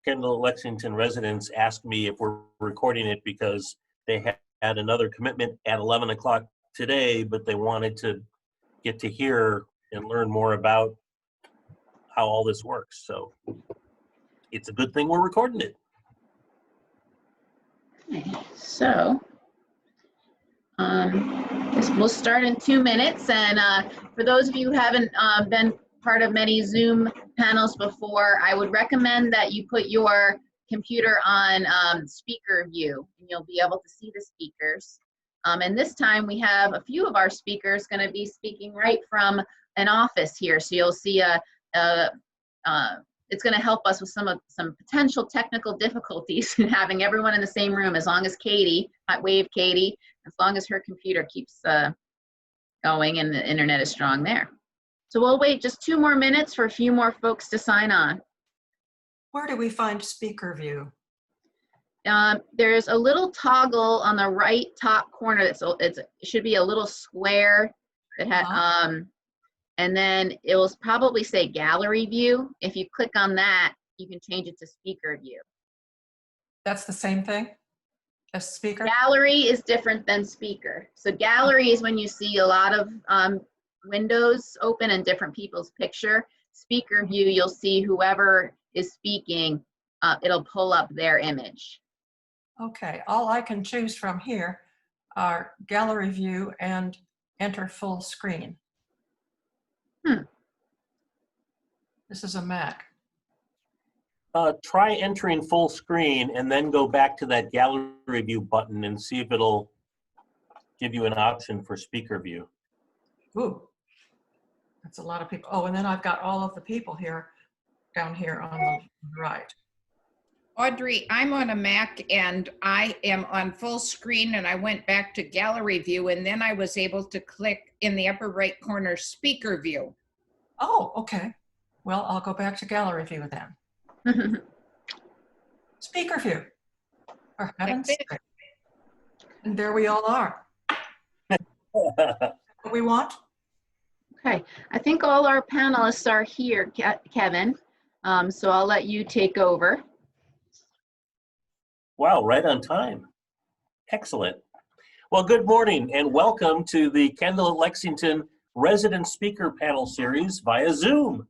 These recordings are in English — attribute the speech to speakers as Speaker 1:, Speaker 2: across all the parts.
Speaker 1: Kendall Lexington residents asked me if we're recording it because they had another commitment at 11 o'clock today, but they wanted to get to hear and learn more about how all this works. So it's a good thing we're recording it.
Speaker 2: Okay, so we'll start in 2 minutes. And for those of you who haven't been part of many Zoom panels before, I would recommend that you put your computer on speaker view, and you'll be able to see the speakers. And this time we have a few of our speakers going to be speaking right from an office here. So you'll see it's going to help us with some potential technical difficulties in having everyone in the same room, as long as Katie, wave Katie, as long as her computer keeps going and the internet is strong there. So we'll wait just 2 more minutes for a few more folks to sign on.
Speaker 3: Where do we find speaker view?
Speaker 2: There's a little toggle on the right top corner. It should be a little square that has, and then it will probably say gallery view. If you click on that, you can change it to speaker view.
Speaker 3: That's the same thing as speaker?
Speaker 2: Gallery is different than speaker. So gallery is when you see a lot of windows open and different people's picture. Speaker view, you'll see whoever is speaking, it'll pull up their image.
Speaker 3: Okay, all I can choose from here are gallery view and enter full screen. This is a Mac.
Speaker 1: Try entering full screen and then go back to that gallery view button and see if it'll give you an option for speaker view.
Speaker 3: Ooh, that's a lot of people. Oh, and then I've got all of the people here, down here on the right.
Speaker 4: Audrey, I'm on a Mac and I am on full screen, and I went back to gallery view, and then I was able to click in the upper right corner speaker view.
Speaker 3: Oh, okay. Well, I'll go back to gallery view then. Speaker view. For heaven's sake. And there we all are. What we want?
Speaker 2: Okay, I think all our panelists are here, Kevin. So I'll let you take over.
Speaker 1: Wow, right on time. Excellent. Well, good morning and welcome to the Kendall at Lexington Resident Speaker Panel Series via Zoom.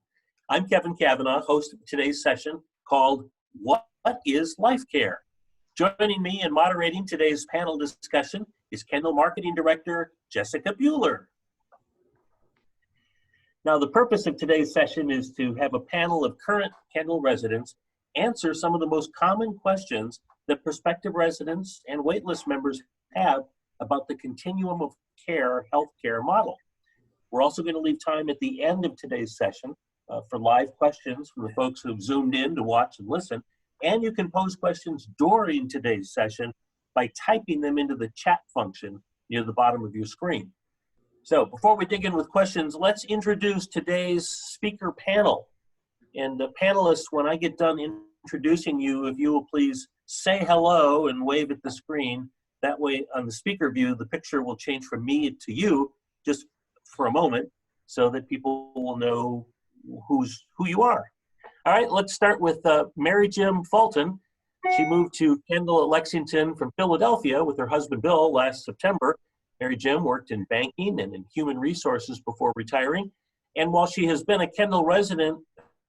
Speaker 1: I'm Kevin Cavanaugh, host of today's session called What is Lifecare? Joining me and moderating today's panel discussion is Kendall Marketing Director Jessica Buehler. Now, the purpose of today's session is to have a panel of current Kendall residents answer some of the most common questions that prospective residents and waitlist members have about the continuum of care healthcare model. We're also going to leave time at the end of today's session for live questions from the folks who've zoomed in to watch and listen. And you can pose questions during today's session by typing them into the chat function near the bottom of your screen. So before we dig in with questions, let's introduce today's speaker panel. And the panelists, when I get done introducing you, if you will please say hello and wave at the screen. That way on the speaker view, the picture will change from me to you just for a moment so that people will know who you are. All right, let's start with Mary Jim Fulton. She moved to Kendall at Lexington from Philadelphia with her husband Bill last September. Mary Jim worked in banking and in human resources before retiring. And while she has been a Kendall resident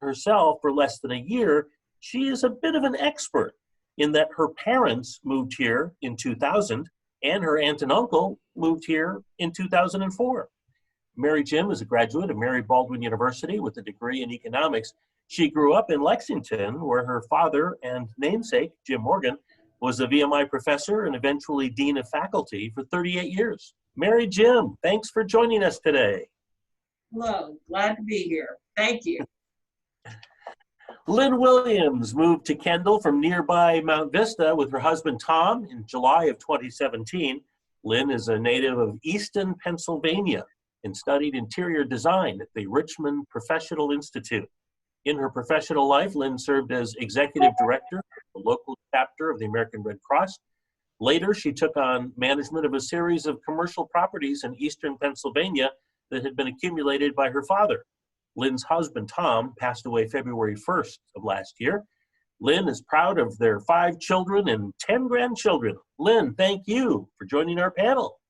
Speaker 1: herself for less than a year, she is a bit of an expert in that her parents moved here in 2000 and her aunt and uncle moved here in 2004. Mary Jim is a graduate of Mary Baldwin University with a degree in economics. She grew up in Lexington, where her father and namesake, Jim Morgan, was a VMI professor and eventually dean of faculty for 38 years. Mary Jim, thanks for joining us today.
Speaker 5: Hello, glad to be here. Thank you.
Speaker 1: Lynn Williams moved to Kendall from nearby Mount Vista with her husband Tom in July of 2017. Lynn is a native of Easton, Pennsylvania, and studied interior design at the Richmond Professional Institute. In her professional life, Lynn served as executive director of the local chapter of the American Red Cross. Later, she took on management of a series of commercial properties in eastern Pennsylvania that had been accumulated by her father. Lynn's husband, Tom, passed away February 1st of last year. Lynn is proud of their 5 children and 10 grandchildren. Lynn, thank you for joining our panel.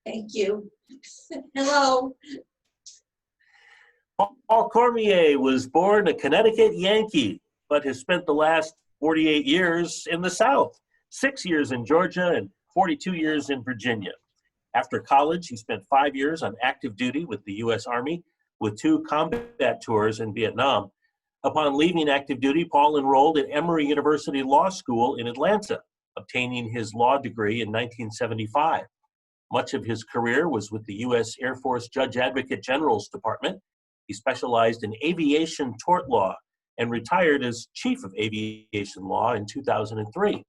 Speaker 6: Thank you. Hello.
Speaker 1: Paul Cormier was born a Connecticut Yankee, but has spent the last 48 years in the South, 6 years in Georgia and 42 years in Virginia. After college, he spent 5 years on active duty with the U.S. Army with 2 combat tours in Vietnam. Upon leaving active duty, Paul enrolled at Emory University Law School in Atlanta, obtaining his law degree in 1975. Much of his career was with the U.S. Air Force Judge Advocate General's Department. He specialized in aviation tort law and retired as Chief of Aviation Law in 2003.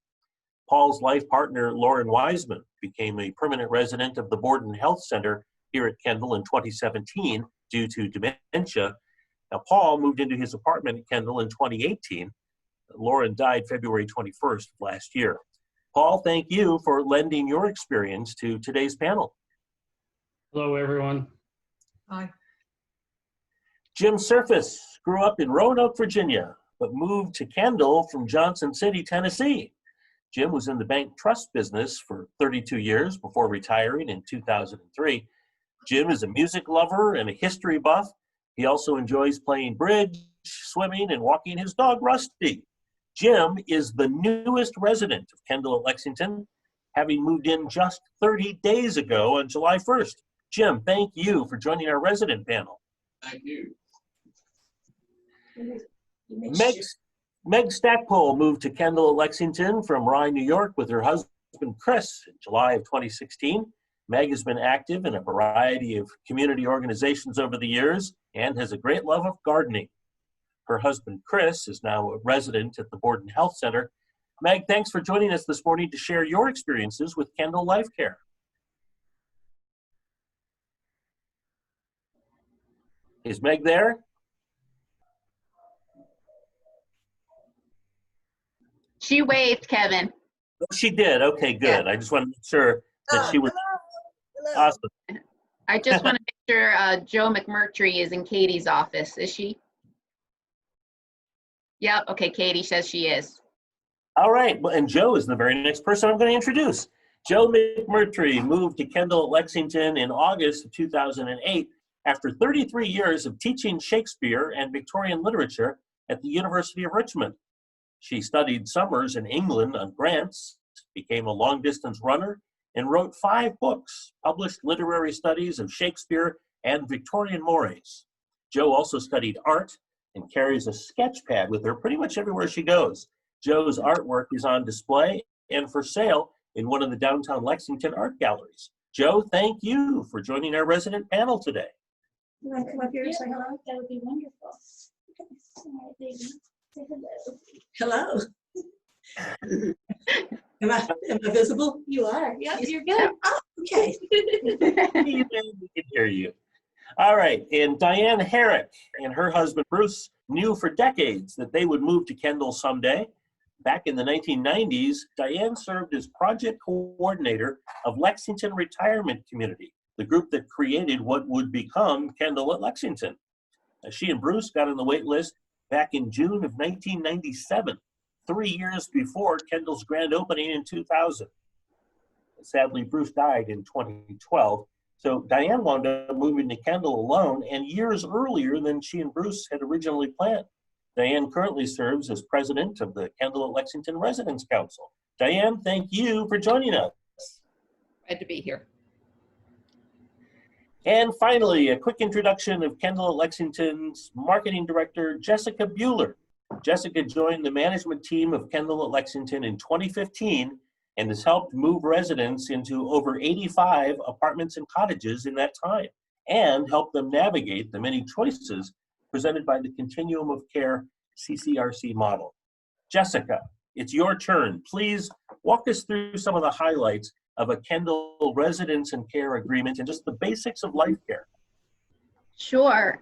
Speaker 1: Paul's life partner, Lauren Wiseman, became a permanent resident of the Borden Health Center here at Kendall in 2017 due to dementia. Now, Paul moved into his apartment at Kendall in 2018. Lauren died February 21st of last year. Paul, thank you for lending your experience to today's panel.
Speaker 7: Hello, everyone.
Speaker 3: Hi.
Speaker 1: Jim Surface grew up in Roanoke, Virginia, but moved to Kendall from Johnson City, Tennessee. Jim was in the bank trust business for 32 years before retiring in 2003. Jim is a music lover and a history buff. He also enjoys playing bridge, swimming, and walking his dog, Rusty. Jim is the newest resident of Kendall at Lexington, having moved in just 30 days ago on July 1st. Jim, thank you for joining our resident panel.
Speaker 8: Thank you.
Speaker 1: Meg Stackpole moved to Kendall at Lexington from Rye, New York with her husband, Chris, in July of 2016. Meg has been active in a variety of community organizations over the years and has a great love of gardening. Her husband, Chris, is now a resident at the Borden Health Center. Meg, thanks for joining us this morning to share your experiences with Kendall Lifecare. Is Meg there?
Speaker 2: She waved, Kevin.
Speaker 1: Oh, she did. Okay, good.
Speaker 2: Yeah.
Speaker 1: I just want to make sure that she was
Speaker 6: Hello.
Speaker 1: awesome.
Speaker 2: I just want to make sure Joe McMurtry is in Katie's office. Is she? Yep. Okay, Katie says she is.
Speaker 1: All right. Well, and Joe is the very next person I'm going to introduce. Joe McMurtry moved to Kendall at Lexington in August of 2008 after 33 years of teaching Shakespeare and Victorian literature at the University of Richmond. She studied summers in England on grants, became a long-distance runner, and wrote 5 books, published literary studies of Shakespeare and Victorian mores. Joe also studied art and carries a sketch pad with her pretty much everywhere she goes. Joe's artwork is on display and for sale in one of the downtown Lexington art galleries. Joe, thank you for joining our resident panel today.
Speaker 6: You want to come up here and say hello?
Speaker 9: That would be wonderful. All right, there you go. Say hello.
Speaker 6: Hello. Am I visible?
Speaker 9: You are. Yep, you're good.
Speaker 6: Oh, okay.
Speaker 1: We can hear you. All right, and Diane Harris and her husband Bruce knew for decades that they would move to Kendall someday. Back in the 1990s, Diane served as project coordinator of Lexington Retirement Community, the group that created what would become Kendall at Lexington. She and Bruce got on the wait list back in June of 1997, 3 years before Kendall's grand opening in 2000. Sadly, Bruce died in 2012. So Diane wound up moving to Kendall alone and years earlier than she and Bruce had originally planned. Diane currently serves as president of the Kendall at Lexington Residents Council. Diane, thank you for joining us.
Speaker 4: Glad to be here.
Speaker 1: And finally, a quick introduction of Kendall at Lexington's marketing director, Jessica Buehler. Jessica joined the management team of Kendall at Lexington in 2015 and has helped move residents into over 85 apartments and cottages in that time and help them navigate the many choices presented by the Continuum of Care CCRC model. Jessica, it's your turn. Please walk us through some of the highlights of a Kendall residence and care agreement and just the basics of Lifecare.
Speaker 2: Sure.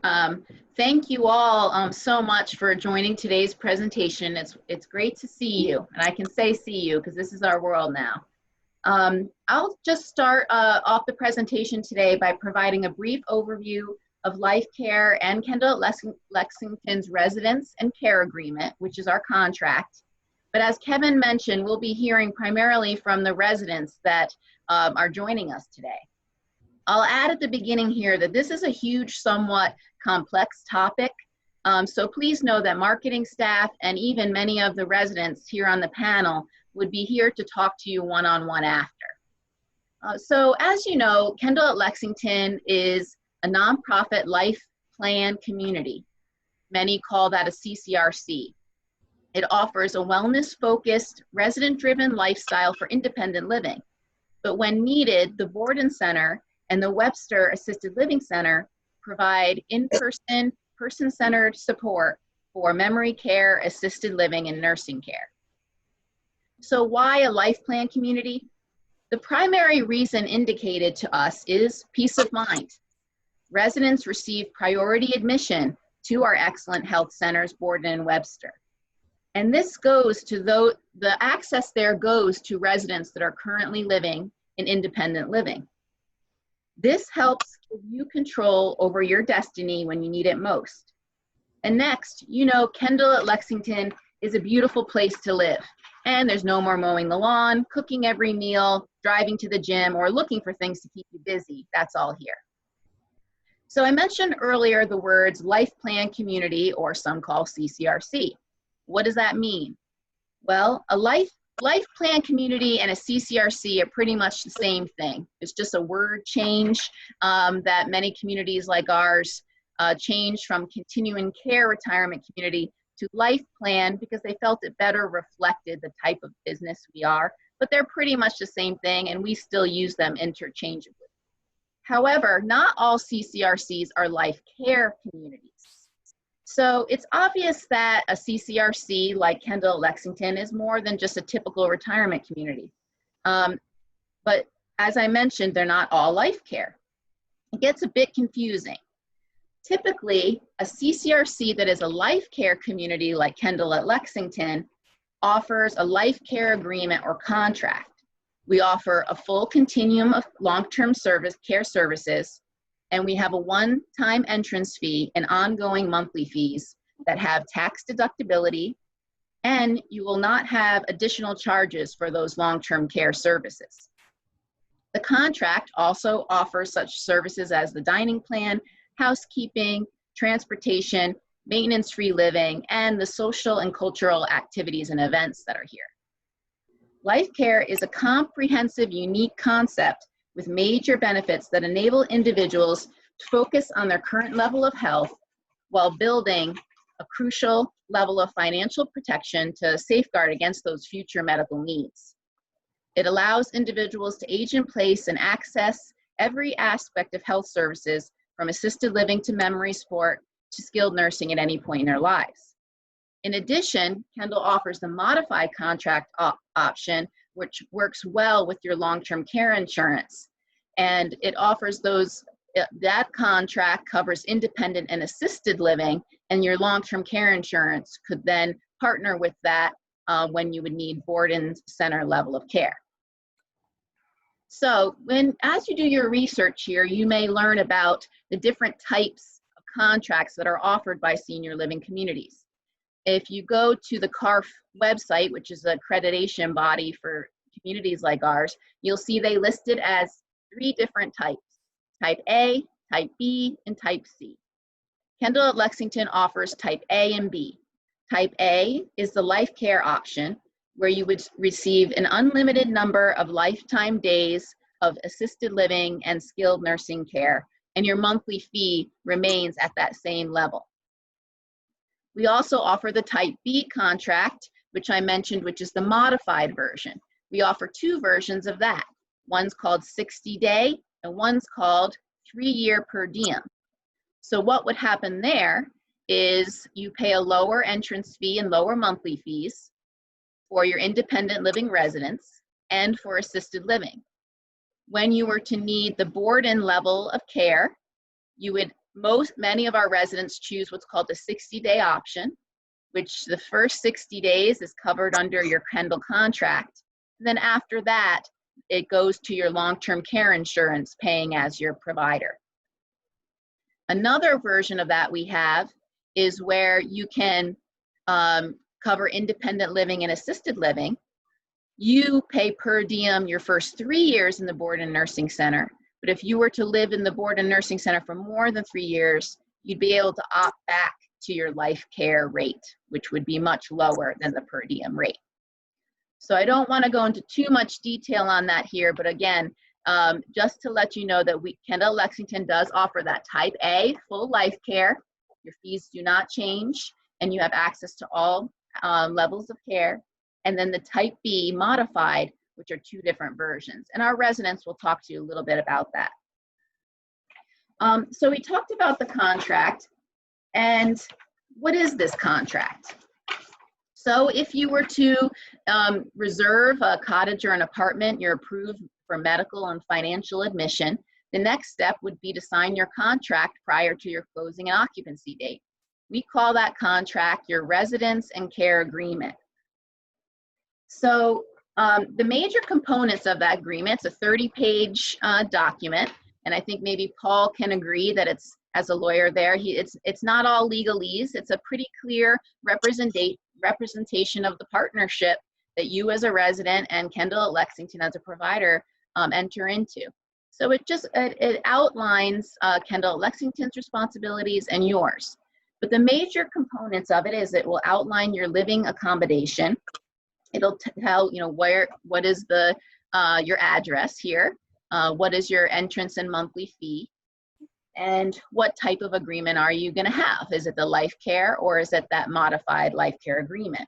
Speaker 2: Thank you all so much for joining today's presentation. It's great to see you, and I can say see you because this is our world now. I'll just start off the presentation today by providing a brief overview of Lifecare and Kendall at Lexington's residence and care agreement, which is our contract. But as Kevin mentioned, we'll be hearing primarily from the residents that are joining us today. I'll add at the beginning here that this is a huge, somewhat complex topic. So please know that marketing staff and even many of the residents here on the panel would be here to talk to you one-on-one after. So as you know, Kendall at Lexington is a nonprofit life plan community. Many call that a CCRC. It offers a wellness-focused, resident-driven lifestyle for independent living. But when needed, the Borden Center and the Webster Assisted Living Center provide in-person, person-centered support for memory care, assisted living, and nursing care. So why a life plan community? The primary reason indicated to us is peace of mind. Residents receive priority admission to our excellent health centers, Borden and Webster. And this goes to the access there goes to residents that are currently living in independent living. This helps give you control over your destiny when you need it most. And next, you know, Kendall at Lexington is a beautiful place to live. And there's no more mowing the lawn, cooking every meal, driving to the gym, or looking for things to keep you busy. That's all here. So I mentioned earlier the words life plan community, or some call CCRC. What does that mean? Well, a life plan community and a CCRC are pretty much the same thing. It's just a word change that many communities like ours changed from continuing care retirement community to life plan because they felt it better reflected the type of business we are, but they're pretty much the same thing and we still use them interchangeably. However, not all CCRCs are life care communities. So it's obvious that a CCRC like Kendall at Lexington is more than just a typical retirement community. But as I mentioned, they're not all life care. It gets a bit confusing. Typically, a CCRC that is a life care community like Kendall at Lexington offers a life care agreement or contract. We offer a full continuum of long-term care services, and we have a one-time entrance fee and ongoing monthly fees that have tax deductibility, and you will not have additional charges for those long-term care services. The contract also offers such services as the dining plan, housekeeping, transportation, maintenance-free living, and the social and cultural activities and events that are here. Lifecare is a comprehensive, unique concept with major benefits that enable individuals to focus on their current level of health while building a crucial level of financial protection to safeguard against those future medical needs. It allows individuals to age in place and access every aspect of health services from assisted living to memory support to skilled nursing at any point in their lives. In addition, Kendall offers the modified contract option, which works well with your long-term care insurance. And it offers that contract covers independent and assisted living, and your long-term care insurance could then partner with that when you would need Borden Center level of care. So as you do your research here, you may learn about the different types of contracts that are offered by senior living communities. If you go to the CCrc website, which is an accreditation body for communities like ours, you'll see they listed as 3 different types: Type A, Type B, and Type C. Kendall at Lexington offers Type A and B. Type A is the life care option, where you would receive an unlimited number of lifetime days of assisted living and skilled nursing care, and your monthly fee remains at that same level. We also offer the Type B contract, which I mentioned, which is the modified version. We offer 2 versions of that. One's called 60-day, and one's called 3-year per diem. So what would happen there is you pay a lower entrance fee and lower monthly fees for your independent living residents and for assisted living. When you were to need the Borden level of care, you would many of our residents choose what's called the 60-day option, which the first 60 days is covered under your Kendall contract. And then after that, it goes to your long-term care insurance paying as your provider. Another version of that we have is where you can cover independent living and assisted living. You pay per diem your first 3 years in the board and nursing center. But if you were to live in the board and nursing center for more than 3 years, you'd be able to opt back to your Lifecare rate, which would be much lower than the per diem rate. So I don't want to go into too much detail on that here, but again, just to let you know that Kendall Lexington does offer that type A full Lifecare. Your fees do not change, and you have access to all levels of care. And then the type B modified, which are 2 different versions. And our residents will talk to you a little bit about that. So we talked about the contract, and what is this contract? So if you were to reserve a cottage or an apartment, you're approved for medical and financial admission, the next step would be to sign your contract prior to your closing and occupancy date. We call that contract your residence and care agreement. So the major components of that agreement, it's a 30-page document, and I think maybe Paul can agree that it's, as a lawyer there, it's not all legalese. It's a pretty clear representation of the partnership that you as a resident and Kendall at Lexington as a provider enter into. So it outlines Kendall at Lexington's responsibilities and yours. But the major components of it is it will outline your living accommodation. It'll tell, what is your address here, what is your entrance and monthly fee, and what type of agreement are you going to have? Is it the Lifecare or is it that modified Lifecare agreement?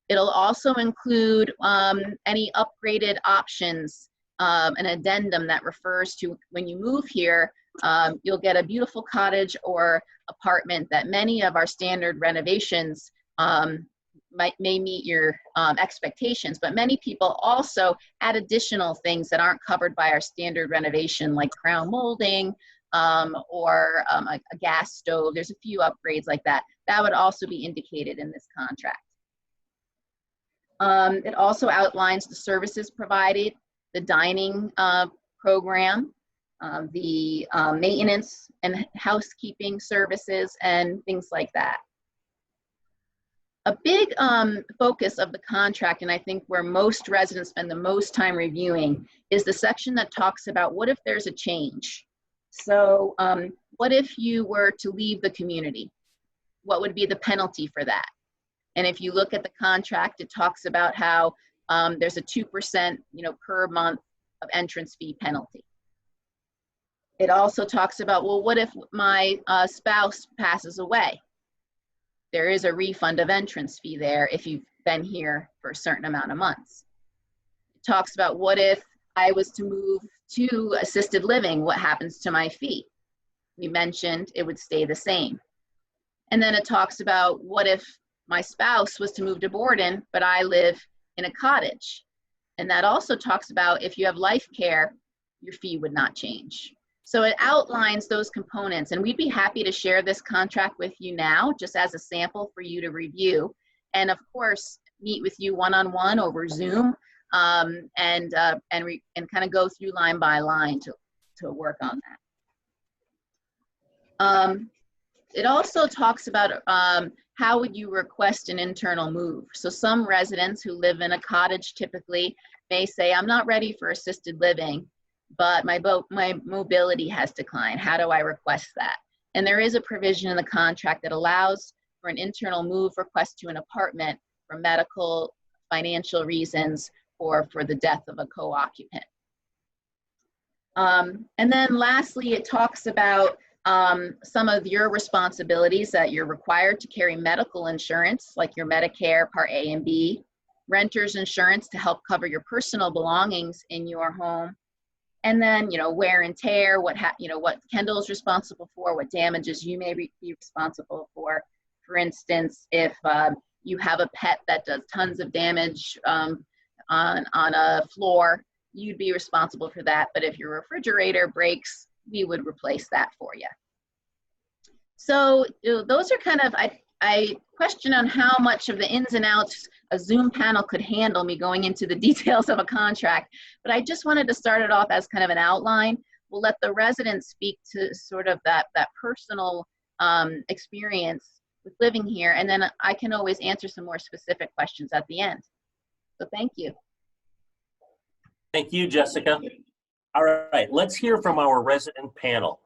Speaker 2: It'll also include any upgraded options, an addendum that refers to when you move here, you'll get a beautiful cottage or apartment that many of our standard renovations may meet your expectations, but many people also add additional things that aren't covered by our standard renovation, like crown molding or a gas stove. There's a few upgrades like that. That would also be indicated in this contract. It also outlines the services provided, the dining program, the maintenance and housekeeping services, and things like that. A big focus of the contract, and I think where most residents spend the most time reviewing, is the section that talks about what if there's a change. So what if you were to leave the community? What would be the penalty for that? And if you look at the contract, it talks about how there's a 2% per month of entrance fee penalty. It also talks about, well, what if my spouse passes away? There is a refund of entrance fee there if you've been here for a certain amount of months. It talks about what if I was to move to assisted living, what happens to my fee? We mentioned it would stay the same. And then it talks about what if my spouse was to move to Borden, but I live in a cottage. And that also talks about if you have Lifecare, your fee would not change. So it outlines those components, and we'd be happy to share this contract with you now, just as a sample for you to review. And of course, meet with you one-on-one over Zoom and kind of go through line by line to work on that. It also talks about how would you request an internal move. So some residents who live in a cottage typically may say, I'm not ready for assisted living, but my mobility has declined. How do I request that? And there is a provision in the contract that allows for an internal move request to an apartment for medical, financial reasons, or for the death of a co-occupant. And then lastly, it talks about some of your responsibilities that you're required to carry medical insurance, like your Medicare Part A and B, renter's insurance to help cover your personal belongings in your home, and then, wear and tear, what Kendall is responsible for, what damages you may be responsible for. For instance, if you have a pet that does tons of damage on a floor, you'd be responsible for that. But if your refrigerator breaks, we would replace that for you. So those are kind of, I question on how much of the ins and outs a Zoom panel could handle me going into the details of a contract, but I just wanted to start it off as kind of an outline. we'll let the residents speak to sort of that personal experience with living here, and then I can always answer some more specific questions at the end. So thank you.
Speaker 1: Thank you, Jessica. All right, let's hear from our resident panel.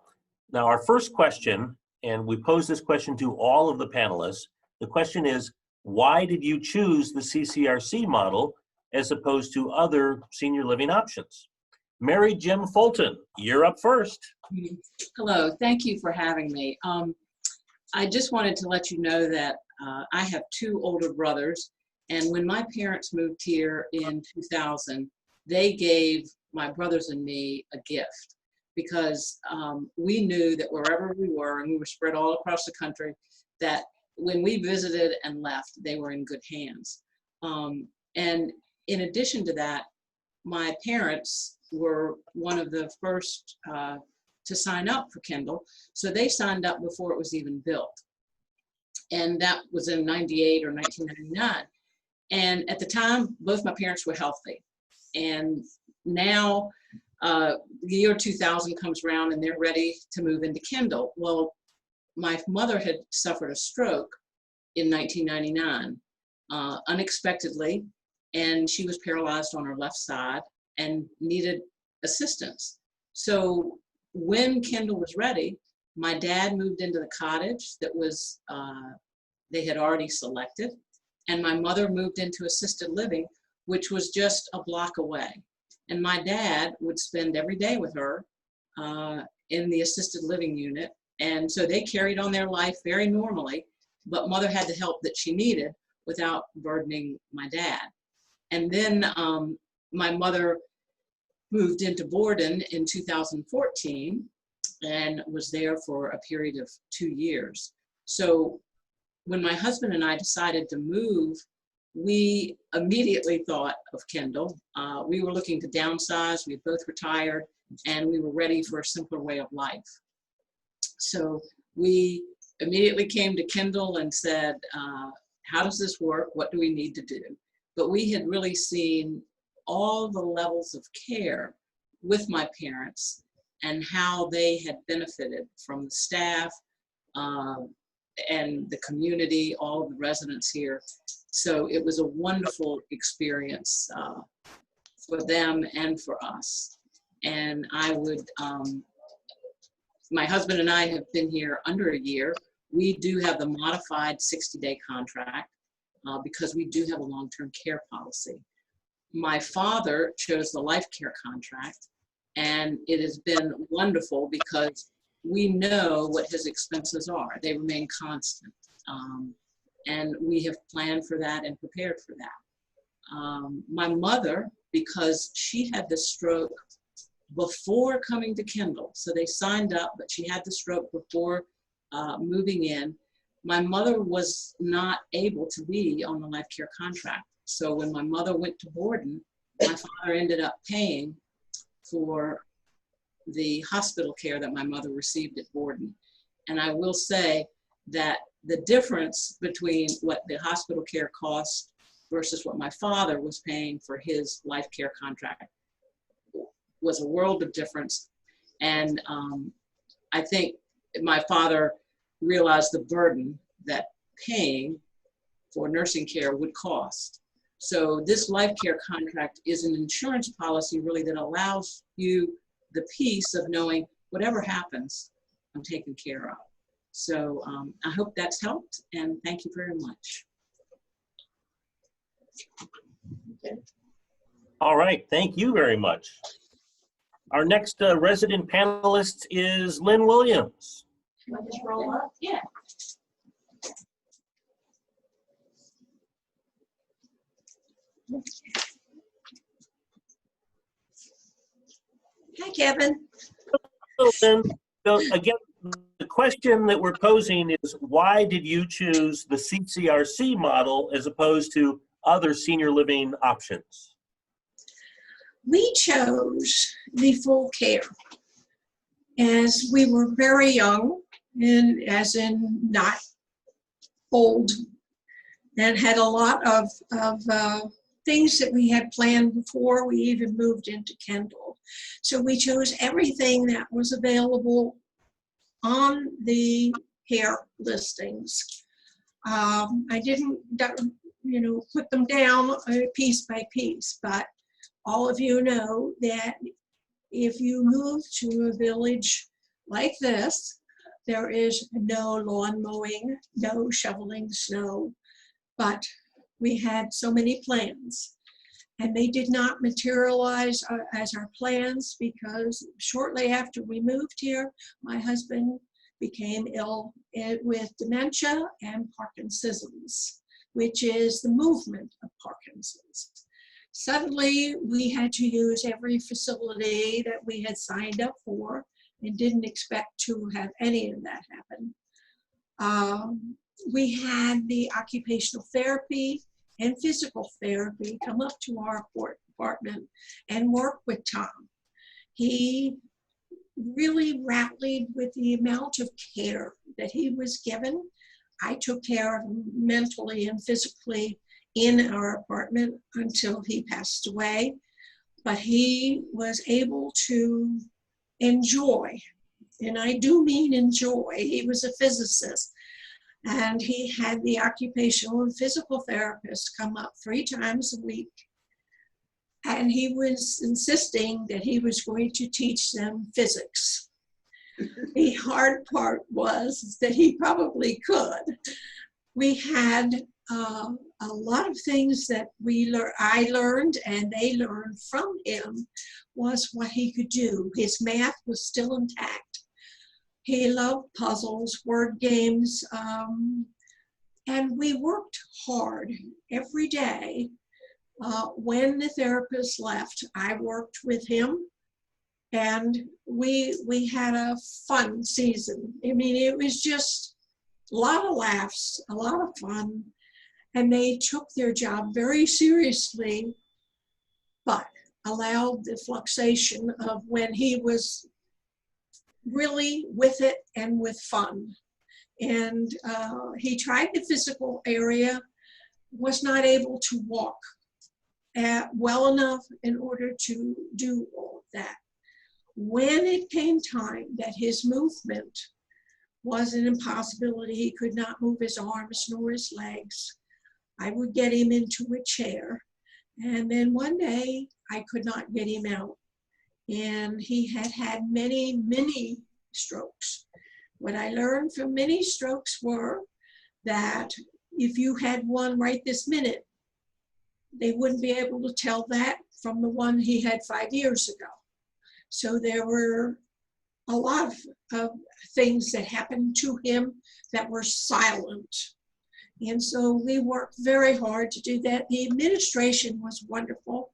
Speaker 1: Now, our first question, and we pose this question to all of the panelists, the question is, why did you choose the CCRC model as opposed to other senior living options? Mary Jim Fulton, you're up first.
Speaker 5: Hello, thank you for having me. I just wanted to let you know that I have two older brothers, and when my parents moved here in 2000, they gave my brothers and me a gift, because we knew that wherever we were, and we were spread all across the country, that when we visited and left, they were in good hands. And in addition to that, my parents were one of the first to sign up for Kindle. So they signed up before it was even built. And that was in 98 or 1999. And at the time, both my parents were healthy. And now the year 2000 comes around and they're ready to move into Kindle. Well, my mother had suffered a stroke in 1999, unexpectedly, and she was paralyzed on her left side and needed assistance. So when Kindle was ready, my dad moved into the cottage that was, they had already selected, and my mother moved into assisted living, which was just a block away. And my dad would spend every day with her in the assisted living unit. And so they carried on their life very normally, but mother had the help that she needed without burdening my dad. And then my mother moved into Borden in 2014 and was there for a period of 2 years. So when my husband and I decided to move, we immediately thought of Kindle. We were looking to downsize, we had both retired, and we were ready for a simpler way of life. So we immediately came to Kindle and said, how does this work? What do we need to do? But we had really seen all the levels of care with my parents and how they had benefited from the staff and the community, all of the residents here. So it was a wonderful experience for them and for us. And I would, my husband and I have been here under a year. We do have the modified 60-day contract because we do have a long-term care policy. My father chose the Lifecare contract, and it has been wonderful because we know what his expenses are. They remain constant. And we have planned for that and prepared for that. My mother, because she had the stroke before coming to Kindle, so they signed up, but she had the stroke before moving in. My mother was not able to be on the Lifecare contract. So when my mother went to Borden, my father ended up paying for the hospital care that my mother received at Borden. And I will say that the difference between what the hospital care cost versus what my father was paying for his Lifecare contract was a world of difference. And I think my father realized the burden that paying for nursing care would cost. So this Lifecare contract is an insurance policy really that allows you the peace of knowing whatever happens, I'm taken care of. So I hope that's helped, and thank you very much.
Speaker 1: All right, thank you very much. Our next resident panelist is Lynn Williams.
Speaker 6: Can I just roll up?
Speaker 5: Yeah.
Speaker 6: Hi, Kevin.
Speaker 1: So Lynn, so again, the question that we're posing is, why did you choose the CCRC model as opposed to other senior living options?
Speaker 6: We chose the full care as we were very young, and as in not old, and had a lot of things that we had planned before we even moved into Kendall. So we chose everything that was available on the care listings. I didn't, put them down piece by piece, but all of you know that if you move to a village like this, there is no lawn mowing, no shoveling snow, but we had so many plans, and they did not materialize as our plans because shortly after we moved here, my husband became ill with dementia and Parkinson's, which is the movement of Parkinson's. Suddenly, we had to use every facility that we had signed up for and didn't expect to have any of that happen. We had the occupational therapy and physical therapy come up to our apartment and work with Tom. He really rallied with the amount of care that he was given. I took care of him mentally and physically in our apartment until he passed away, but he was able to enjoy, and I do mean enjoy. He was a physicist, and he had the occupational and physical therapist come up 3 times a week, and he was insisting that he was going to teach them physics. The hard part was that he probably could. We had a lot of things that I learned and they learned from him was what he could do. His math was still intact. He loved puzzles, word games, and we worked hard every day. When the therapist left, I worked with him, and we had a fun season. I mean, it was just a lot of laughs, a lot of fun, and they took their job very seriously, but allowed the fluctuation of when he was really with it and with fun. And he tried the physical area, was not able to walk well enough in order to do all of that. When it came time that his movement was an impossibility, he could not move his arms nor his legs, I would get him into a chair. And then one day I could not get him out. And he had had many, many strokes. What I learned from many strokes were that if you had one right this minute, they wouldn't be able to tell that from the one he had 5 years ago. So there were a lot of things that happened to him that were silent. And so we worked very hard to do that. The administration was wonderful,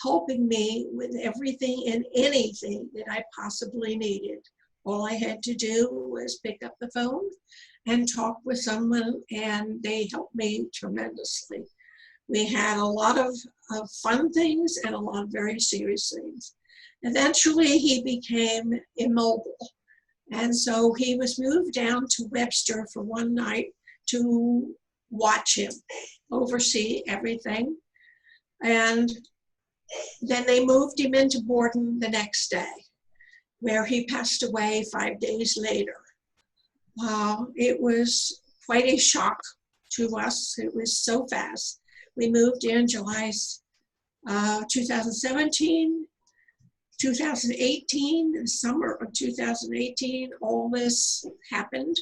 Speaker 6: helping me with everything and anything that I possibly needed. All I had to do was pick up the phone and talk with someone, and they helped me tremendously. We had a lot of fun things and a lot of very serious things. Eventually, he became immobile. And so he was moved down to Webster for one night to watch him, oversee everything. And then they moved him into Borden the next day, where he passed away 5 days later. It was quite a shock to us. It was so fast. We moved in July 2017, 2018, the summer of 2018, all this happened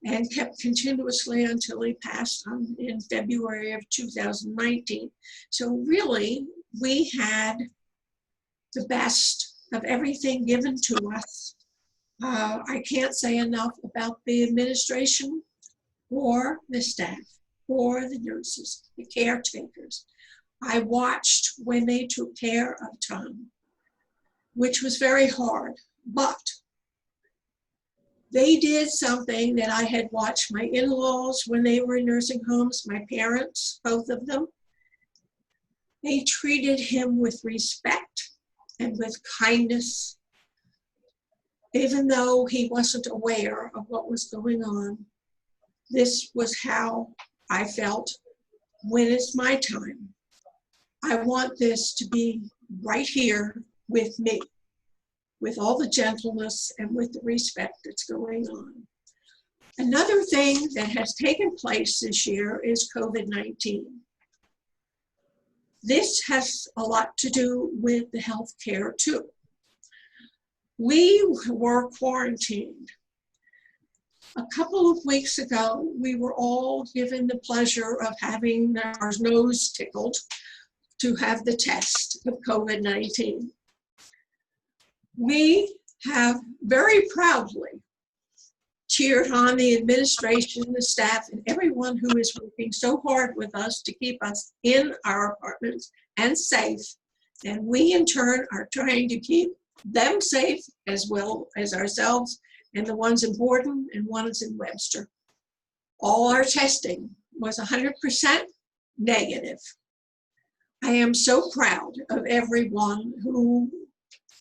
Speaker 6: and kept continuously until he passed in February of 2019. So really, we had the best of everything given to us. I can't say enough about the administration or the staff or the nurses, the caretakers. I watched when they took care of Tom, which was very hard, but they did something that I had watched my in-laws when they were in nursing homes, my parents, both of them. They treated him with respect and with kindness, even though he wasn't aware of what was going on. This was how I felt when it's my time. I want this to be right here with me, with all the gentleness and with the respect that's going on. Another thing that has taken place this year is COVID-19. This has a lot to do with the healthcare too. We were quarantined. A couple of weeks ago, we were all given the pleasure of having our nose tickled to have the test of COVID-19. We have very proudly cheered on the administration, the staff, and everyone who is working so hard with us to keep us in our apartments and safe. And we, in turn, are trying to keep them safe as well as ourselves and the ones in Borden and ones in Webster. All our testing was 100% negative. I am so proud of everyone who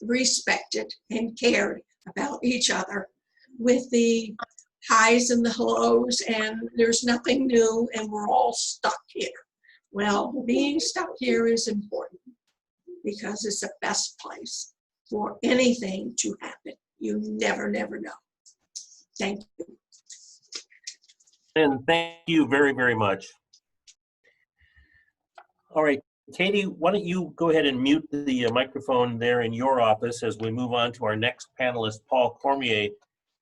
Speaker 6: respected and cared about each other with the highs and the lows, and there's nothing new and we're all stuck here. Well, being stuck here is important because it's the best place for anything to happen. You never, never know. Thank you.
Speaker 1: And thank you very, very much. All right, Katie, why don't you go ahead and mute the microphone there in your office as we move on to our next panelist, Paul Cormier.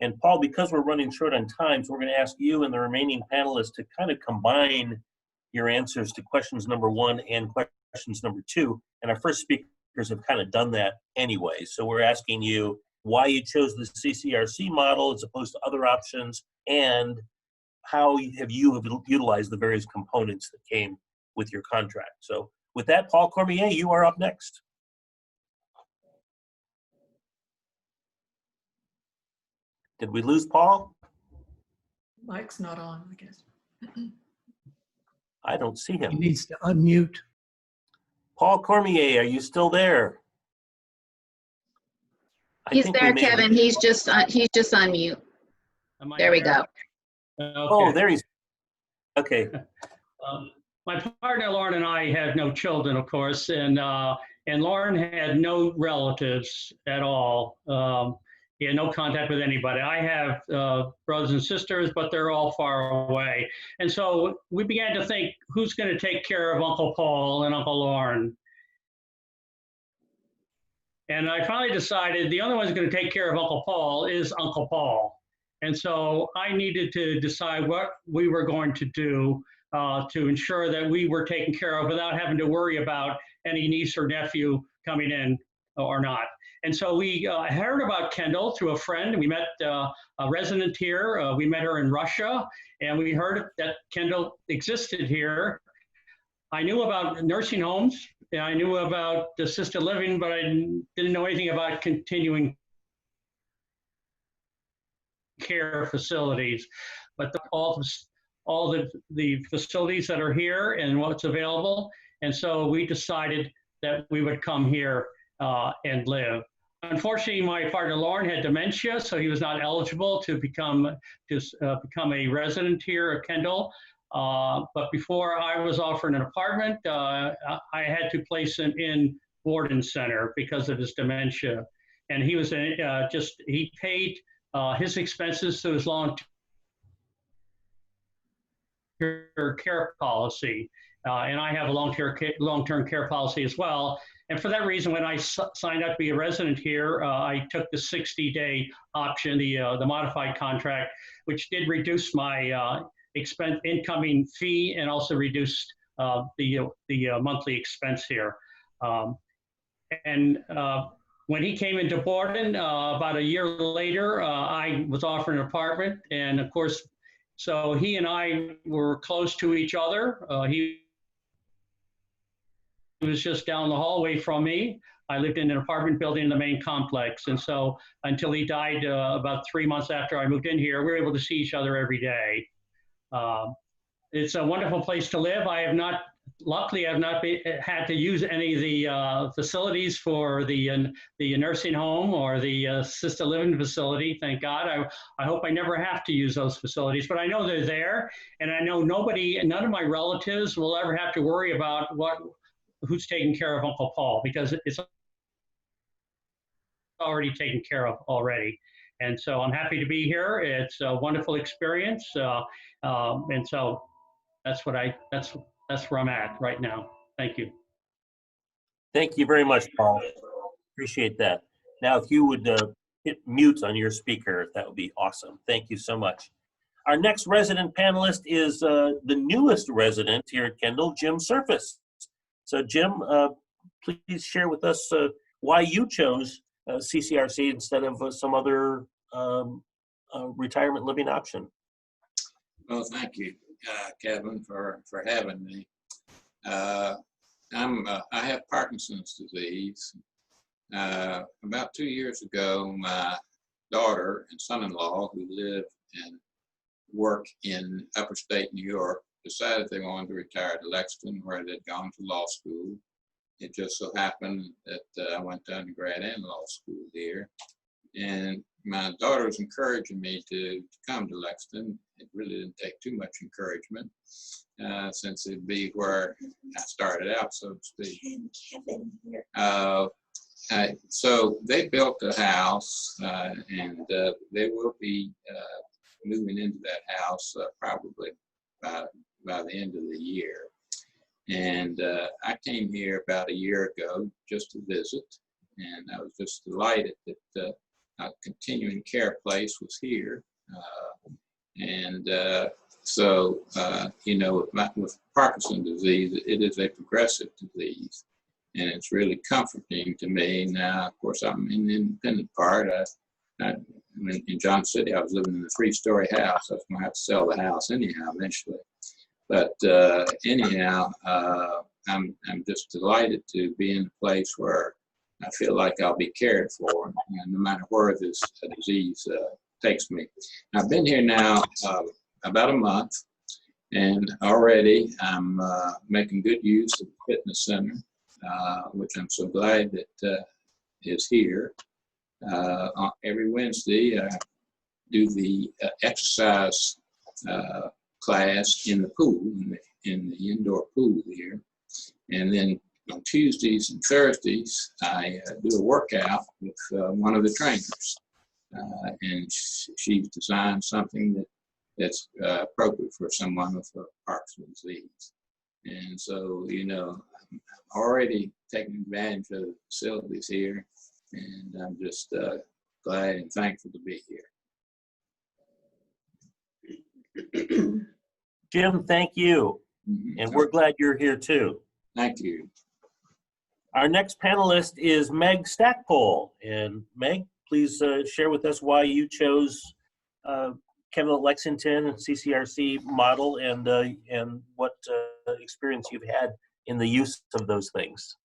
Speaker 1: And Paul, because we're running short on time, so we're going to ask you and the remaining panelists to kind of combine your answers to questions number 1 and questions number 2. And our first speakers have kind of done that anyway. So we're asking you why you chose the Ccrc model as opposed to other options, and how have you utilized the various components that came with your contract. So with that, Paul Cormier, you are up next. Did we lose Paul?
Speaker 3: Mike's not on, I guess.
Speaker 1: I don't see him.
Speaker 8: He needs to unmute.
Speaker 1: Paul Cormier, are you still there?
Speaker 2: He's there, Kevin. He's just on mute. There we go.
Speaker 7: Okay.
Speaker 1: Oh, there he's. Okay.
Speaker 7: My partner Lauren and I had no children, of course, and Lauren had no relatives at all. He had no contact with anybody. I have brothers and sisters, but they're all far away. And so we began to think, who's going to take care of Uncle Paul and Uncle Lauren? And I finally decided the only one who's going to take care of Uncle Paul is Uncle Paul. And so I needed to decide what we were going to do to ensure that we were taken care of without having to worry about any niece or nephew coming in or not. And so we heard about Kendall through a friend. We met a resident here. We met her in Russia, and we heard that Kendall existed here. I knew about nursing homes, and I knew about assisted living, but I didn't know anything about continuing care facilities. But all the facilities that are here and what's available. And so we decided that we would come here and live. Unfortunately, my partner Lauren had dementia, so he was not eligible to become a resident here at Kendall. But before I was offered an apartment, I had to place him in Borden Center because of his dementia, and he was he paid his expenses through his long-term care policy, and I have a long-term care policy as well. And for that reason, when I signed up to be a resident here, I took the 60-day option, the modified contract, which did reduce my incoming fee and also reduced the monthly expense here. When he came into Borden, about a year later, I was offered an apartment, and of course, so he and I were close to each other. He was just down the hallway from me. I lived in an apartment building in the main complex. And so until he died about 3 months after I moved in here, we were able to see each other every day. It's a wonderful place to live. Luckily, I've not had to use any of the facilities for the nursing home or the assisted living facility, thank God. I hope I never have to use those facilities, but I know they're there, and I know none of my relatives will ever have to worry about who's taking care of Uncle Paul, because it's already taken care of already. And so I'm happy to be here. It's a wonderful experience. And so that's where I'm at right now. Thank you.
Speaker 1: Thank you very much, Paul. Appreciate that. Now, if you would hit mute on your speaker, that would be awesome. Thank you so much. Our next resident panelist is the newest resident here at Kendall, Jim Surface. So Jim, please share with us why you chose CCRC instead of some other retirement living option.
Speaker 8: Well, thank you, Kevin, for having me. I have Parkinson's disease. About 2 years ago, my daughter and son-in-law, who live and work in upper state New York, decided they wanted to retire to Lexington, where they'd gone to law school. It just so happened that I went to undergrad and law school here. And my daughter was encouraging me to come to Lexington. It really didn't take too much encouragement, since it'd be where I started out, so to speak.
Speaker 6: Kevin here.
Speaker 8: So they built a house, and they will be moving into that house probably by the end of the year. And I came here about a year ago just to visit, and I was just delighted that a continuing care place was here. So, you know, with Parkinson's disease, it is a progressive disease, and it's really comforting to me. Now, of course, I'm in the independent part. In Johnson City, I was living in a 3-story house. I was going to have to sell the house anyhow eventually. But anyhow, I'm just delighted to be in a place where I feel like I'll be cared for, no matter where this disease takes me. I've been here now about a month, and already I'm making good use of the fitness center, which I'm so glad that is here. Every Wednesday, I do the exercise class in the pool, in the indoor pool here. And then on Tuesdays and Thursdays, I do a workout with one of the trainers. And she's designed something that's appropriate for someone with Parkinson's disease. And so, you know, I'm already taking advantage of the facilities here, and I'm just glad and thankful to be here.
Speaker 1: Jim, thank you. And we're glad you're here too.
Speaker 8: Thank you.
Speaker 1: Our next panelist is Meg Stackpole. And Meg, please share with us why you chose Kendall at Lexington CCRC model, and what experience you've had in the use of those things.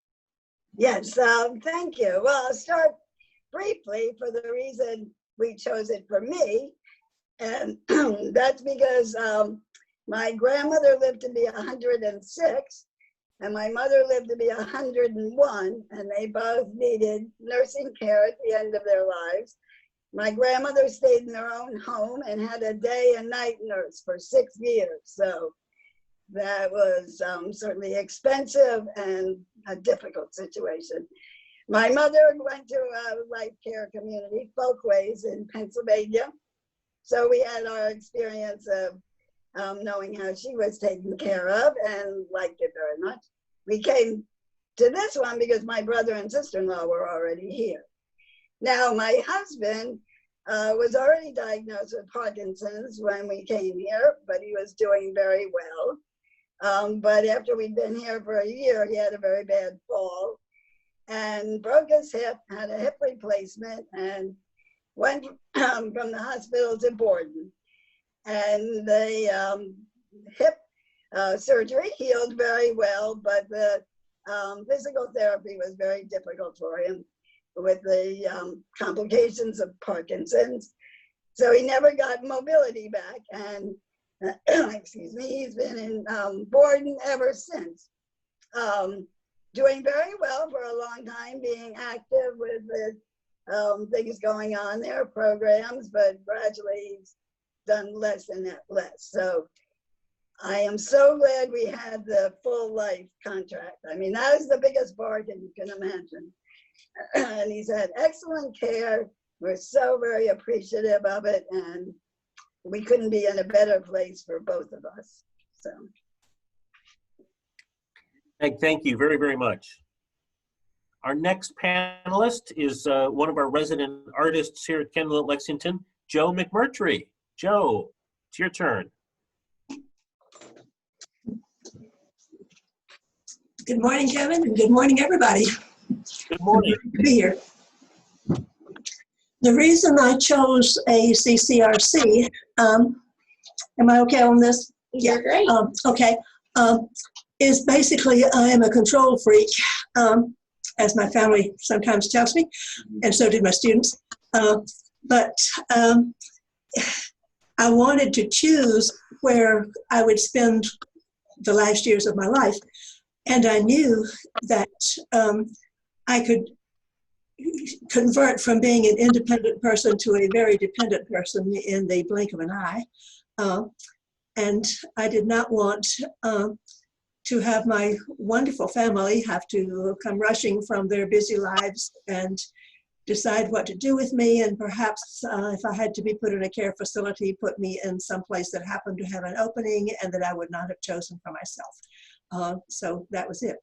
Speaker 10: Yes, thank you. Well, I'll start briefly for the reason we chose it for me. And that's because my grandmother lived to be 106, and my mother lived to be 101, and they both needed nursing care at the end of their lives. My grandmother stayed in their own home and had a day and night nurse for 6 years. So that was certainly expensive and a difficult situation. My mother went to a Lifecare community, Folkways in Pennsylvania. So we had our experience of knowing how she was taken care of and liked it very much. We came to this one because my brother and sister-in-law were already here. Now, my husband was already diagnosed with Parkinson's when we came here, but he was doing very well. But after we'd been here for a year, he had a very bad fall and broke his hip, had a hip replacement, and went from the hospital to Borden. And the hip surgery healed very well, but the physical therapy was very difficult for him with the complications of Parkinson's. So he never got mobility back, and excuse me, he's been in Borden ever since. Doing very well for a long time, being active with the things going on there, programs, but gradually he's done less and less. So I am so glad we had the full life contract. I mean, that was the biggest bargain you can imagine. And he's had excellent care. We're so very appreciative of it, and we couldn't be in a better place for both of us. So.
Speaker 1: Thank you very, very much. Our next panelist is one of our resident artists here at Kendall at Lexington, Joe McMurtry. Joe, it's your turn.
Speaker 6: Good morning, Kevin, and good morning, everybody.
Speaker 1: Good morning.
Speaker 6: Good to be here. The reason I chose a Ccrc, am I okay on this?
Speaker 9: You're great.
Speaker 6: Okay, is basically I am a control freak, as my family sometimes tells me, and so did my students. But I wanted to choose where I would spend the last years of my life, and I knew that I could convert from being an independent person to a very dependent person in the blink of an eye. And I did not want to have my wonderful family have to come rushing from their busy lives and decide what to do with me, and perhaps if I had to be put in a care facility, put me in some place that happened to have an opening and that I would not have chosen for myself. So that was it.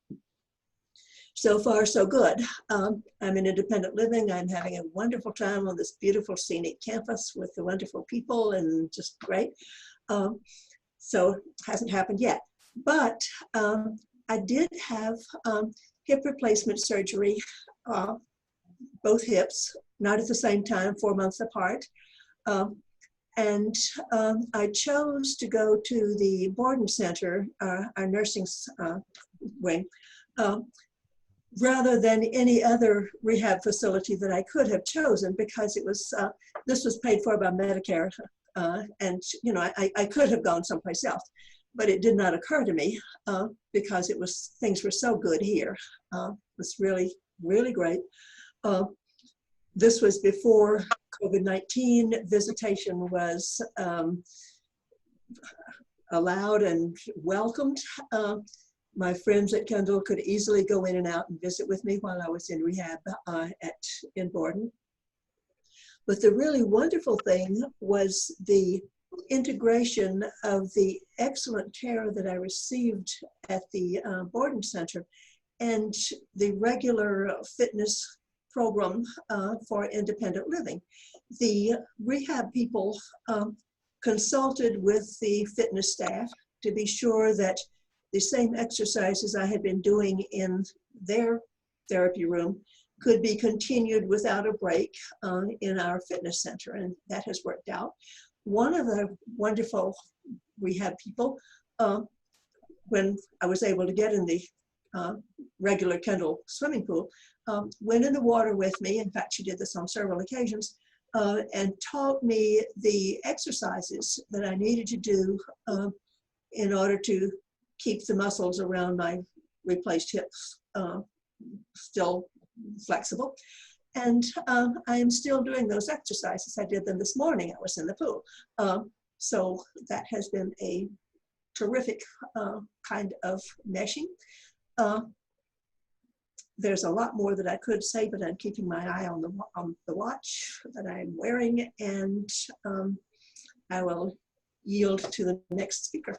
Speaker 6: So far, so good. I'm in independent living. I'm having a wonderful time on this beautiful scenic campus with the wonderful people, and just great. So hasn't happened yet. But I did have hip replacement surgery, both hips, not at the same time, 4 months apart. And I chose to go to the Borden Center, our nursing wing, rather than any other rehab facility that I could have chosen, because it was this was paid for by Medicare, and you know I could have gone someplace else, but it did not occur to me because it was things were so good here. It was really, really great. This was before COVID-19. Visitation was allowed and welcomed. My friends at Kendall could easily go in and out and visit with me while I was in rehab in Borden. But the really wonderful thing was the integration of the excellent care that I received at the Borden Center and the regular fitness program for independent living. The rehab people consulted with the fitness staff to be sure that the same exercises I had been doing in their therapy room could be continued without a break in our fitness center, and that has worked out. One of the wonderful rehab people, when I was able to get in the regular Kendall swimming pool, went in the water with me. In fact, she did this on several occasions, and taught me the exercises that I needed to do in order to keep the muscles around my replaced hips still flexible. And I am still doing those exercises. I did them this morning. I was in the pool. So that has been a terrific kind of meshing. There's a lot more that I could say, but I'm keeping my eye on the watch that I'm wearing, and I will yield to the next speaker.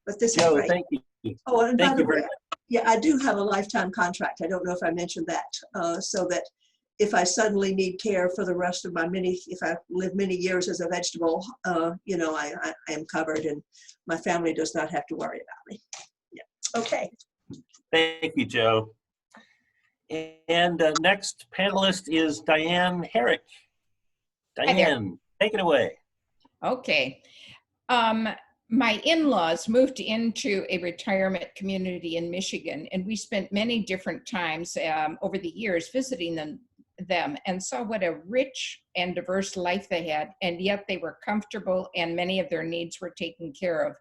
Speaker 6: But this is great.
Speaker 1: Thank you.
Speaker 6: Oh, and by the way,
Speaker 1: much.
Speaker 6: yeah, I do have a lifetime contract. I don't know if I mentioned that, so that if I suddenly need care for the rest of my if I live many years as a vegetable, you know, I am covered, and my family does not have to worry about me. Yeah. Okay.
Speaker 1: Thank you, Joe. And next panelist is Diane Harris. Diane, take it away.
Speaker 4: Okay. My in-laws moved into a retirement community in Michigan, and we spent many different times over the years visiting them and saw what a rich and diverse life they had, and yet they were comfortable and many of their needs were taken care of.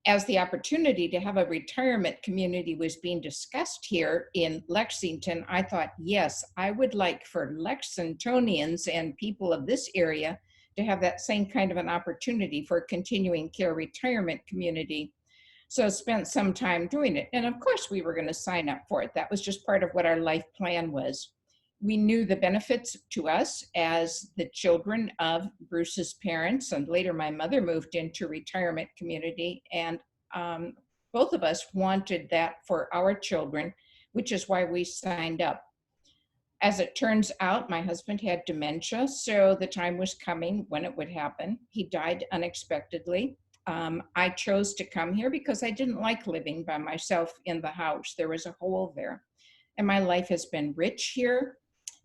Speaker 4: As the opportunity to have a retirement community was being discussed here in Lexington, I thought, yes, I would like for Lexingtonians and people of this area to have that same kind of an opportunity for a continuing care retirement community. So spent some time doing it. And of course we were going to sign up for it. That was just part of what our life plan was. We knew the benefits to us as the children of Bruce's parents, and later my mother moved into retirement community, and both of us wanted that for our children, which is why we signed up. As it turns out, my husband had dementia, so the time was coming when it would happen. He died unexpectedly. I chose to come here because I didn't like living by myself in the house. There was a hole there. And my life has been rich here.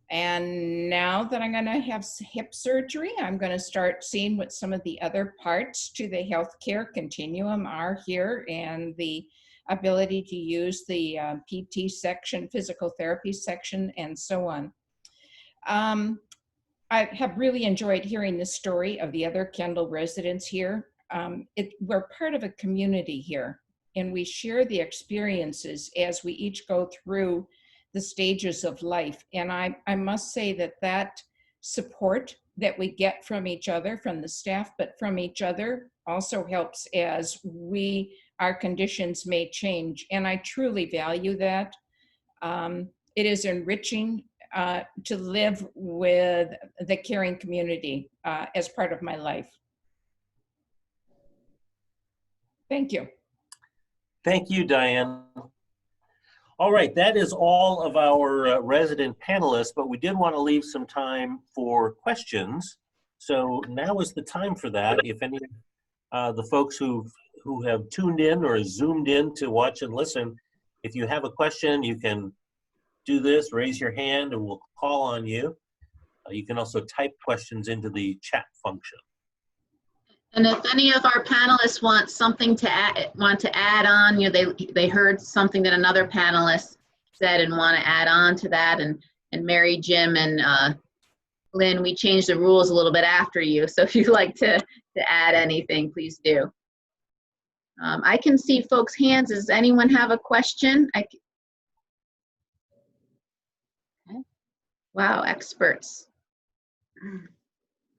Speaker 4: And now that I'm going to have hip surgery, I'm going to start seeing what some of the other parts to the healthcare continuum are here, and the ability to use the PT section, physical therapy section, and so on. I have really enjoyed hearing the story of the other Kendall residents here. We're part of a community here, and we share the experiences as we each go through the stages of life. And I must say that support that we get from each other, from the staff, but from each other also helps as our conditions may change. And I truly value that. It is enriching to live with the caring community as part of my life. Thank you.
Speaker 1: Thank you, Diane. All right, that is all of our resident panelists, but we did want to leave some time for questions. So now is the time for that. If any of the folks who have tuned in or zoomed in to watch and listen, if you have a question, you can do this, raise your hand, and we'll call on you. You can also type questions into the chat function.
Speaker 2: And if any of our panelists want something to add on, they heard something that another panelist said and want to add on to that, and Mary, Jim, and Lynn, we changed the rules a little bit after you, so if you'd like to add anything, please do. I can see folks' hands. Does anyone have a question? Okay. Wow, experts.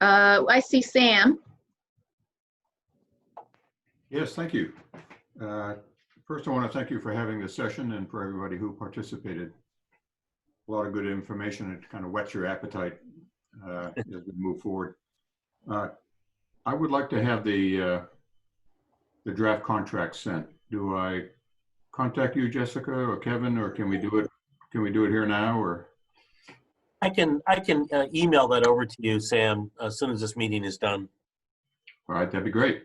Speaker 2: I see Sam.
Speaker 11: Yes, thank you. First, I want to thank you for having this session and for everybody who participated. A lot of good information. It kind of whets your appetite as we move forward. I would like to have the draft contract sent. Do I contact you, Jessica, or Kevin, or can we do it? Can we do it here now, or?
Speaker 1: I can email that over to you, Sam, as soon as this meeting is done.
Speaker 11: All right, that'd be great.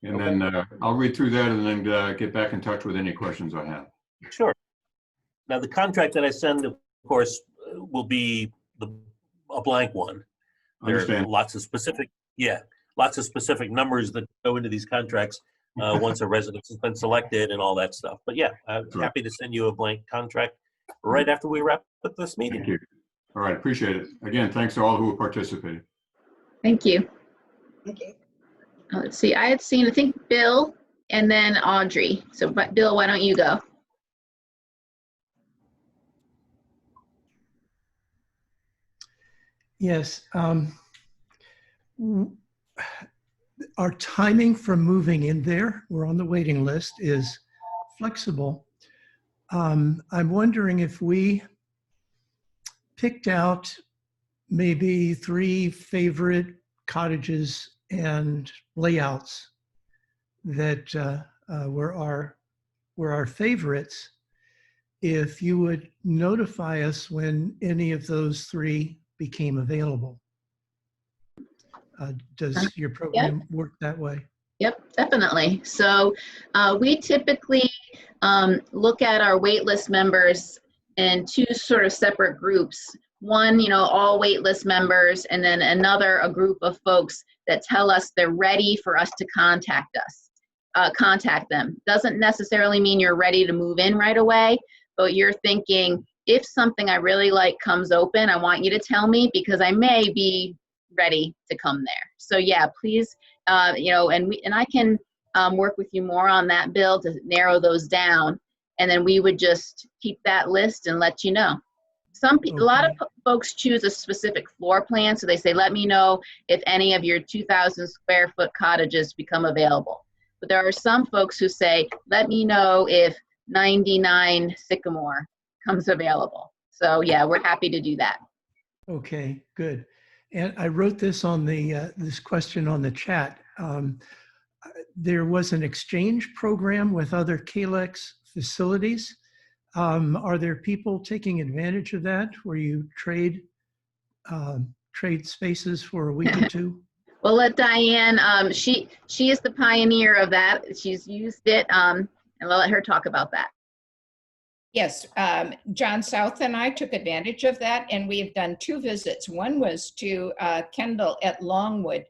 Speaker 11: And
Speaker 1: Okay.
Speaker 11: then I'll read through that and then get back in touch with any questions I have.
Speaker 1: Sure. Now, the contract that I send, of course, will be a blank one. There are lots of specific numbers that go into these contracts once a residence has been selected and all that stuff. But yeah, I'm happy to send you a blank contract right after we wrap up this meeting.
Speaker 11: Thank you. All right, appreciate it. Again, thanks to all who participated.
Speaker 2: Thank you.
Speaker 10: Okay.
Speaker 2: Let's see, I had seen, I think, Bill and then Audrey. So, Bill, why don't you go?
Speaker 12: Yes. Our timing for moving in there, we're on the waiting list, is flexible. I'm wondering if we picked out maybe 3 favorite cottages and layouts that were our favorites, if you would notify us when any of those 3 became available. Does your program work that way?
Speaker 2: Yep, definitely. So we typically look at our waitlist members in 2 sort of separate groups. One, all waitlist members, and then a group of folks that tell us they're ready for us to contact them. Doesn't necessarily mean you're ready to move in right away, but you're thinking, if something I really like comes open, I want you to tell me because I may be ready to come there. So yeah, please, and I can work with you more on that, Bill, to narrow those down, and then we would just keep that list and let you know. A lot of folks choose a specific floor plan, so they say, let me know if any of your 2,000 square foot cottages become available. But there are some folks who say, let me know if 99 Sycamore comes available. So yeah, we're happy to do that.
Speaker 12: Okay, good. And I wrote this on the this question on the chat. There was an exchange program with other KLEX facilities. Are there people taking advantage of that where you trade spaces for a week or two?
Speaker 2: We'll let Diane, she is the pioneer of that. She's used it, and we'll let her talk about that.
Speaker 4: Yes, John South and I took advantage of that, and we've done 2 visits. One was to Kendall at Longwood,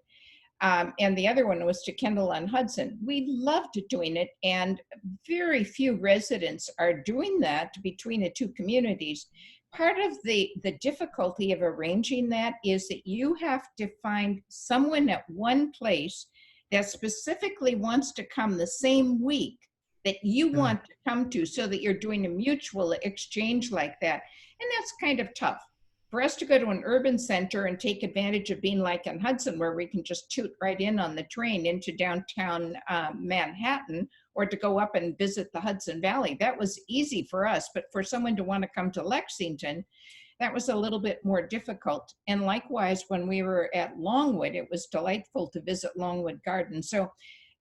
Speaker 4: and the other one was to Kendall on Hudson. We loved doing it, and very few residents are doing that between the 2 communities. Part of the difficulty of arranging that is that you have to find someone at one place that specifically wants to come the same week that you want to come to, so that you're doing a mutual exchange like that. And that's kind of tough. For us to go to an urban center and take advantage of being like in Hudson, where we can just toot right in on the train into downtown Manhattan, or to go up and visit the Hudson Valley, that was easy for us. But for someone to want to come to Lexington, that was a little bit more difficult. And likewise, when we were at Longwood, it was delightful to visit Longwood Gardens. So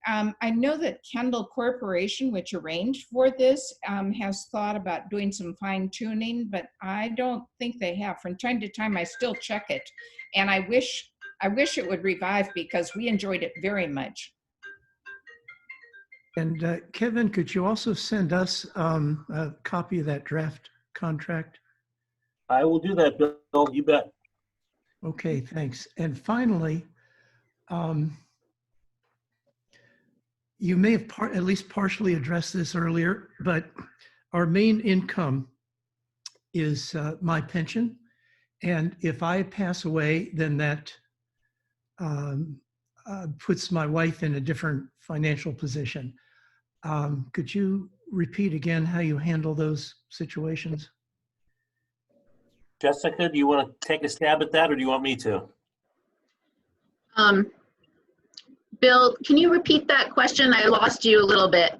Speaker 4: I know that Kendall Corporation, which arranged for this, has thought about doing some fine tuning, but I don't think they have. From time to time, I still check it, and I wish it would revive, because we enjoyed it very much.
Speaker 12: And Kevin, could you also send us a copy of that draft contract?
Speaker 1: I will do that, Bill. You bet.
Speaker 12: Okay, thanks. And finally, you may have at least partially addressed this earlier, but our main income is my pension. And if I pass away, then that puts my wife in a different financial position. Could you repeat again how you handle those situations?
Speaker 1: Jessica, do you want to take a stab at that, or do you want me to?
Speaker 2: Bill, can you repeat that question? I lost you a little bit.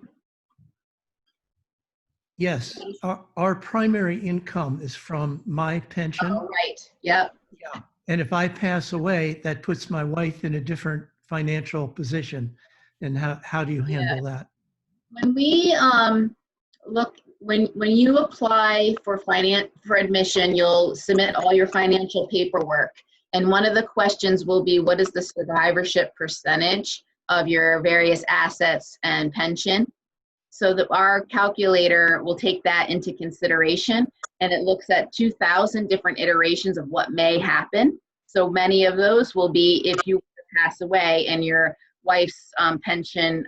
Speaker 12: Yes, our primary income is from my pension.
Speaker 2: Oh, right, yep.
Speaker 12: Yeah. And if I pass away, that puts my wife in a different financial position. And how do you handle that?
Speaker 2: When we when you apply for admission, you'll submit all your financial paperwork. And one of the questions will be, what is the survivorship percentage of your various assets and pension? So that our calculator will take that into consideration, and it looks at 2,000 different iterations of what may happen. So many of those will be if you pass away and your wife's pension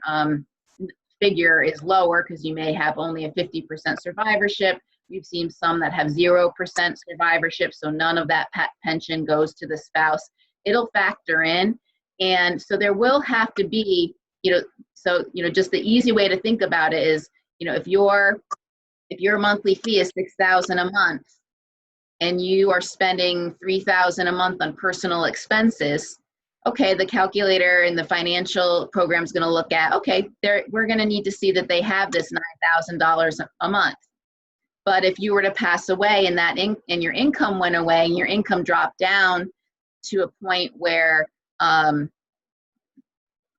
Speaker 2: figure is lower, because you may have only a 50% survivorship. We've seen some that have 0% survivorship, so none of that pension goes to the spouse. It'll factor in. And so there will have to be, just the easy way to think about it is, if your monthly fee is $6,000 a month and you are spending $3,000 a month on personal expenses, okay, the calculator and the financial program is going to look at, okay, we're going to need to see that they have this $9,000 a month. But if you were to pass away and and your income went away and your income dropped down to a point where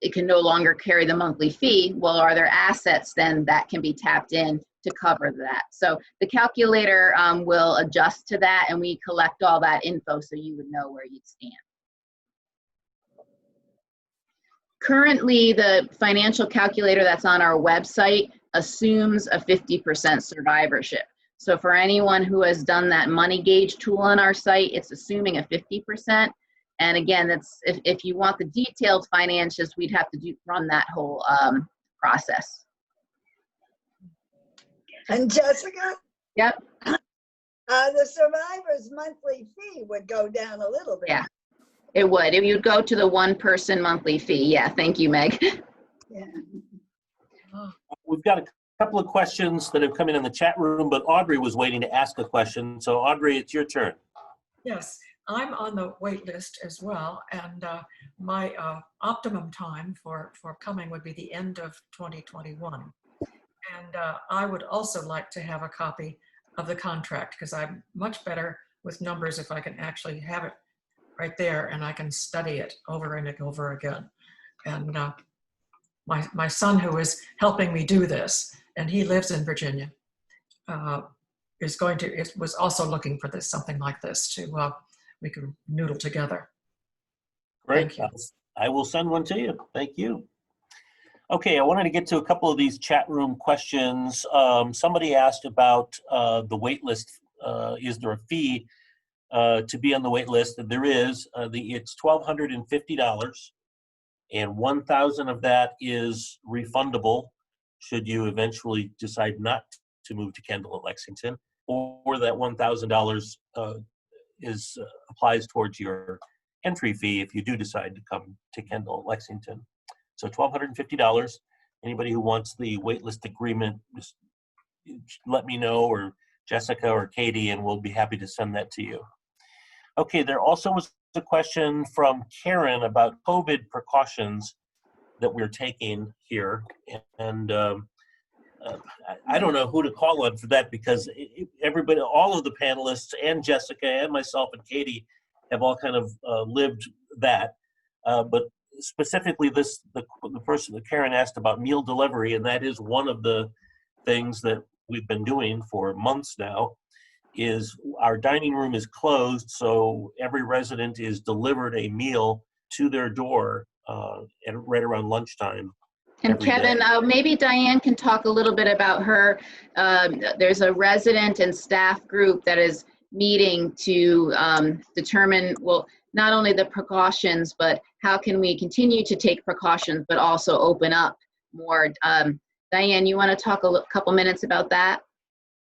Speaker 2: it can no longer carry the monthly fee, well, are there assets then that can be tapped in to cover that? So the calculator will adjust to that, and we collect all that info so you would know where you'd stand. Currently, the financial calculator that's on our website assumes a 50% survivorship. So for anyone who has done that money gauge tool on our site, it's assuming a 50%. And again, that's if you want the detailed financials, we'd have to run that whole process.
Speaker 10: And Jessica?
Speaker 2: Yep.
Speaker 10: The survivor's monthly fee would go down a little bit.
Speaker 2: Yeah, it would. If you'd go to the one-person monthly fee. Yeah, thank you, Meg.
Speaker 10: Yeah.
Speaker 1: We've got a couple of questions that have come in the chat room, but Audrey was waiting to ask a question. So Audrey, it's your turn.
Speaker 3: Yes, I'm on the wait list as well, and my optimum time for coming would be the end of 2021. And I would also like to have a copy of the contract, because I'm much better with numbers if I can actually have it right there and I can study it over and over again. And my son, who is helping me do this, and he lives in Virginia, was also looking for this, something like this, to we can noodle together.
Speaker 1: Great.
Speaker 3: Thank you.
Speaker 1: I will send one to you. Thank you. Okay, I wanted to get to a couple of these chat room questions. Somebody asked about the wait list. Is there a fee to be on the wait list? There is. It's $1,250, and $1,000 of that is refundable should you eventually decide not to move to Kendall at Lexington, or that $1,000 applies towards your entry fee if you do decide to come to Kendall at Lexington. So $1,250. Anybody who wants the waitlist agreement, just let me know, or Jessica or Katie, and we'll be happy to send that to you. Okay, there also was a question from Karen about COVID precautions that we're taking here. And I don't know who to call on for that, because everybody, all of the panelists and Jessica and myself and Katie have all kind of lived that. But specifically the person that Karen asked about meal delivery, and that is one of the things that we've been doing for months now, is our dining room is closed, so every resident is delivered a meal to their door right around lunchtime.
Speaker 2: And Kevin, maybe Diane can talk a little bit about her. There's a resident and staff group that is meeting to determine, well, not only the precautions, but how can we continue to take precautions, but also open up more. Diane, you want to talk a couple minutes about that?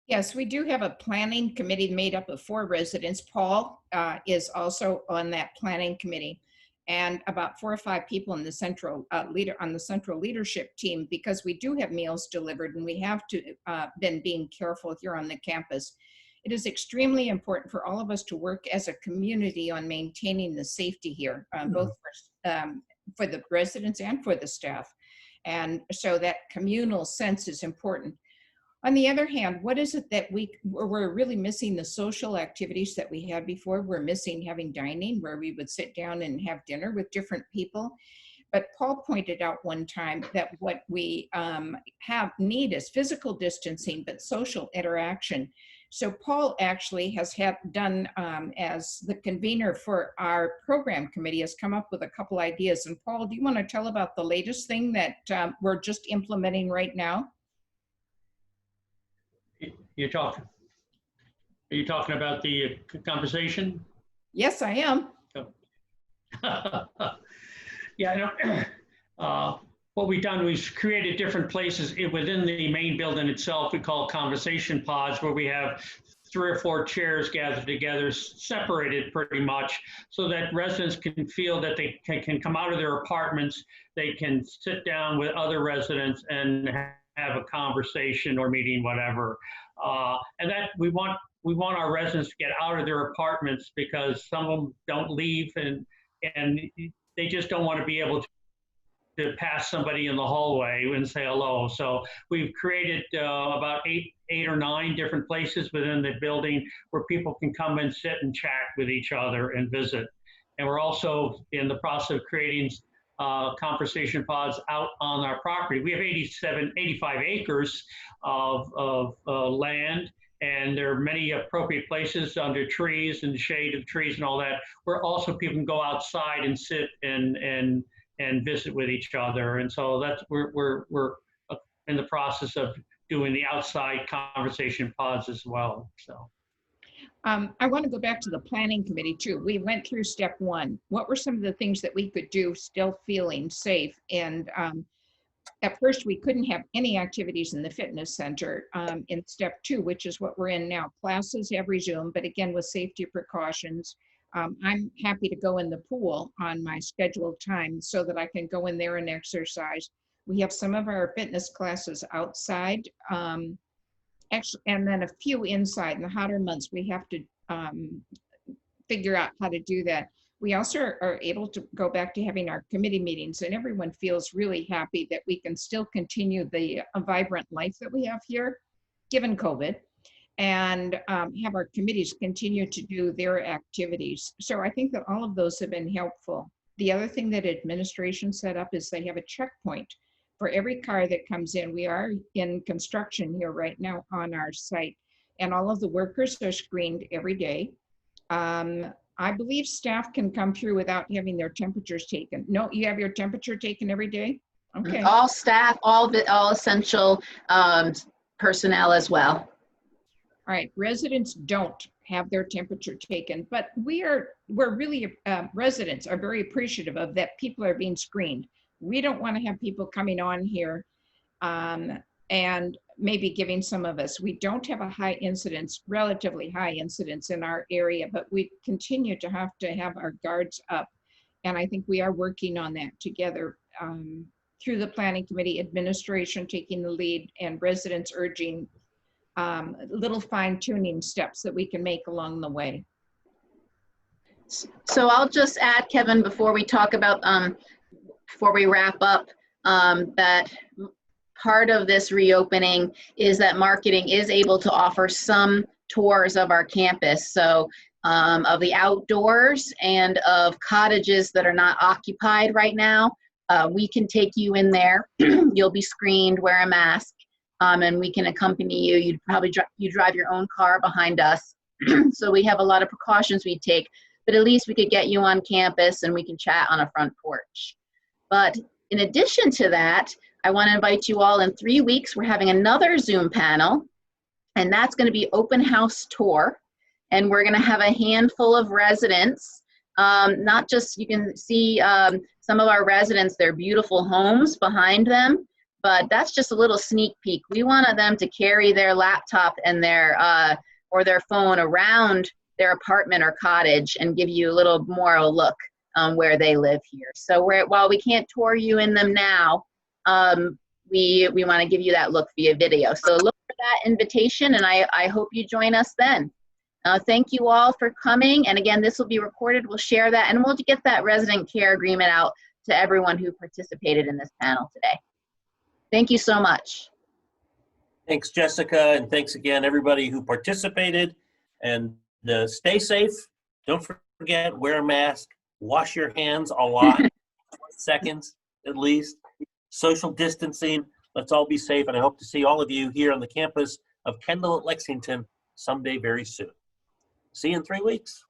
Speaker 4: Yes, we do have a planning committee made up of 4 residents. Paul is also on that planning committee, and about 4 or 5 people in the central leadership team, because we do have meals delivered, and we have to been being careful here on the campus. It is extremely important for all of us to work as a community on maintaining the safety here, both for the residents and for the staff. And so that communal sense is important. On the other hand, what is it that we're really missing? The social activities that we had before. We're missing having dining where we would sit down and have dinner with different people. But Paul pointed out one time that what we need is physical distancing, but social interaction. So Paul actually has done, as the convener for our program committee, has come up with a couple ideas. And Paul, do you want to tell about the latest thing that we're just implementing right now?
Speaker 7: Are you talking about the conversation?
Speaker 4: Yes, I am.
Speaker 7: Yeah, what we've done is created different places within the main building itself. We call conversation pods, where we have 3 or 4 chairs gathered together, separated pretty much, so that residents can feel that they can come out of their apartments, they can sit down with other residents and have a conversation or meeting, whatever. And that we want our residents to get out of their apartments, because some of them don't leave, and they just don't want to be able to pass somebody in the hallway and say hello. So we've created about 8 or 9 different places within the building where people can come and sit and chat with each other and visit. And we're also in the process of creating conversation pods out on our property. We have 85 acres of land, and there are many appropriate places under trees and the shade of trees and all that, where also people can go outside and sit and visit with each other. And so that's we're in the process of doing the outside conversation pods as well. So
Speaker 4: I want to go back to the planning committee too. We went through step 1. What were some of the things that we could do still feeling safe? And at first we couldn't have any activities in the fitness center. In step 2, which is what we're in now, classes have resumed, but again with safety precautions. I'm happy to go in the pool on my scheduled time so that I can go in there and exercise. We have some of our fitness classes outside, actually, and then a few inside. In the hotter months, we have to figure out how to do that. We also are able to go back to having our committee meetings, and everyone feels really happy that we can still continue the vibrant life that we have here, given COVID, and have our committees continue to do their activities. So I think that all of those have been helpful. The other thing that administration set up is they have a checkpoint for every car that comes in. We are in construction here right now on our site, and all of the workers are screened every day. I believe staff can come through without having their temperatures taken. No, you have your temperature taken every day? Okay.
Speaker 2: All staff, all essential personnel as well.
Speaker 4: All right, residents don't have their temperature taken, but we're really, residents are very appreciative of that people are being screened. We don't want to have people coming on here and maybe giving some of us. We don't have a high incidence, relatively high incidence in our area, but we continue to have our guards up. And I think we are working on that together through the planning committee, administration taking the lead, and residents urging little fine tuning steps that we can make along the way.
Speaker 2: So I'll just add, Kevin, before we talk about, before we wrap up, that part of this reopening is that marketing is able to offer some tours of our campus. So of the outdoors and of cottages that are not occupied right now, we can take you in there. You'll be screened, wear a mask, and we can accompany you. You'd probably drive your own car behind us. So we have a lot of precautions we take, but at least we could get you on campus and we can chat on a front porch. But in addition to that, I want to invite you all in 3 weeks. We're having another Zoom panel, and that's going to be open house tour. And we're going to have a handful of residents, not just, you can see some of our residents, their beautiful homes behind them, but that's just a little sneak peek. We wanted them to carry their laptop and their phone around their apartment or cottage and give you a little more of a look where they live here. So while we can't tour you in them now, we want to give you that look via video. So look for that invitation, and I hope you join us then. Thank you all for coming. And again, this will be recorded. We'll share that, and we'll get that resident care agreement out to everyone who participated in this panel today. Thank you so much.
Speaker 1: Thanks, Jessica, and thanks again, everybody who participated. And stay safe. Don't forget, wear a mask, wash your hands a lot, 20 seconds at least. Social distancing. Let's all be safe, and I hope to see all of you here on the campus of Kendall at Lexington someday very soon. See you in 3 weeks.